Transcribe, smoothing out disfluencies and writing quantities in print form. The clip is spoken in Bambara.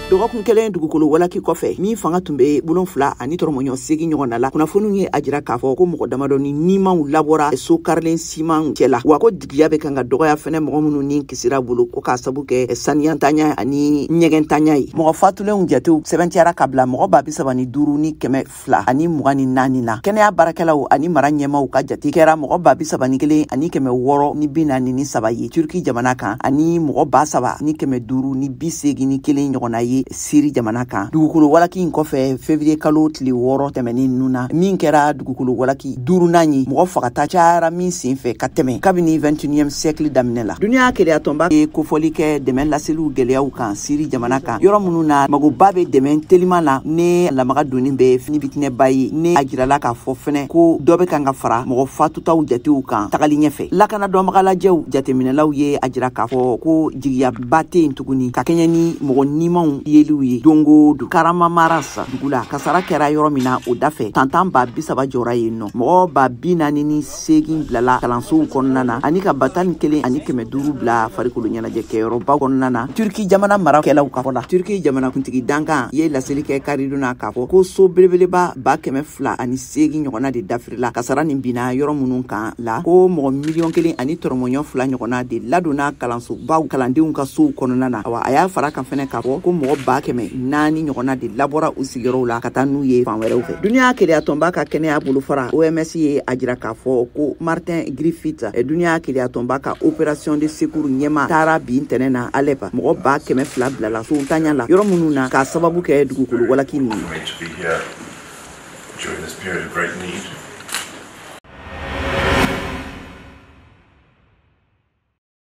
dɔgɔkun kelen dugukolo walaki kɔfɛ min fanga tun bɛ bulonfila ani tɔrɔmɔɲɔ segi ɲɔgɔn na la kunnafoniw ye a jira k'a fɔ ko mɔgɔ damadɔni nimanw labɔra so karilen siman cɛ la wa ko jigiya bɛ kan ka dɔgɔya fɛnɛ mɔgɔ minnu ni kisira bolo ko k'a sabu kɛ saniyantanya ani ɲɛgɛntanya ye mɔgɔ fatulenw jatew sɛbɛntiyara ka bila mɔgɔ 35 ni 200 ani 24 na kɛnɛya baarakɛlaw ani mara ɲɛmaw ka jate kɛra mɔgɔ 31 ani 600 ni 43 ye Turki jamana kan ani mɔgɔ 7 ni 500 ni 81 ɲɔgɔnna ye Siri jamana kan dugukolo walaki in kɔfɛ février kalo tile 6 tɛmɛnen nuna min kɛra dugukolo walaki 4nan ye mɔgɔ fagata cayara min senfɛ ka tɛmɛ kabini 21e siècle daminɛ la duniya keleya tɔnba ye kofɔli kɛ dɛmɛ laseliw gɛlɛyaw kan Siri jamana kan yɔrɔ minnu na magoba bɛ dɛmɛ teliman na ne lamaga doni bɛ fini bitinɛba ye ne a jirala k'a fɔ fɛnɛ ko dɔ bɛ kan ka fara mɔgɔ fatutaw jatew kan tagali ɲɛfɛ lakana dɔnbagalajɛw jateminɛlaw ye a jira k'a fɔ ko jigiyaba tɛ yen tuguni ka kɛɲɛ ni mɔgɔ nimanw yeliw ye dongo do karama marasa dugu la kasara kɛra yɔrɔ min na o dafɛ tantan 30 jɔra yen nɔ mɔgɔ 48 bilala kalansow kɔnɔna na ani ka batani 1 ani 500 bila farikolo ɲɛnajɛ kɛyɔrɔba kɔnɔna na Turki jamana marakɛlaw ka fɔ la Turki jamana kuntigi dankan ye laseli kɛ kariduna k'a fɔ ko so belebeleba 200 ani 8 ɲɔgɔnna de dafirila kasara nin bina yɔrɔ minnu kan la ko mɔgɔ 1,000,000 ani tɔrɔmɔɲɔ 2 ɲɔgɔnna de ladonna kalansobaw kalandenw ka sow kɔnɔna na awa a y'a fara kan fɛnɛ k'a fɔ ko mɔgɔ 400 ɲɔgɔnna de labɔra u sigiyɔrɔw la ka taa n'u ye fan wɛrɛw fɛ duniya keleya tɔnba ka kɛnɛya bolofara OMS ye a jira k'a fɔ ko Martin Griffiths duniya keleya tɔnba ka opération de secours ɲɛma taara bi ntɛnɛn na Alep mɔgɔ 200 bilala sow tanya la yɔrɔ minnu na k'a sababu kɛ dugukolo walaki nin during this period of great need.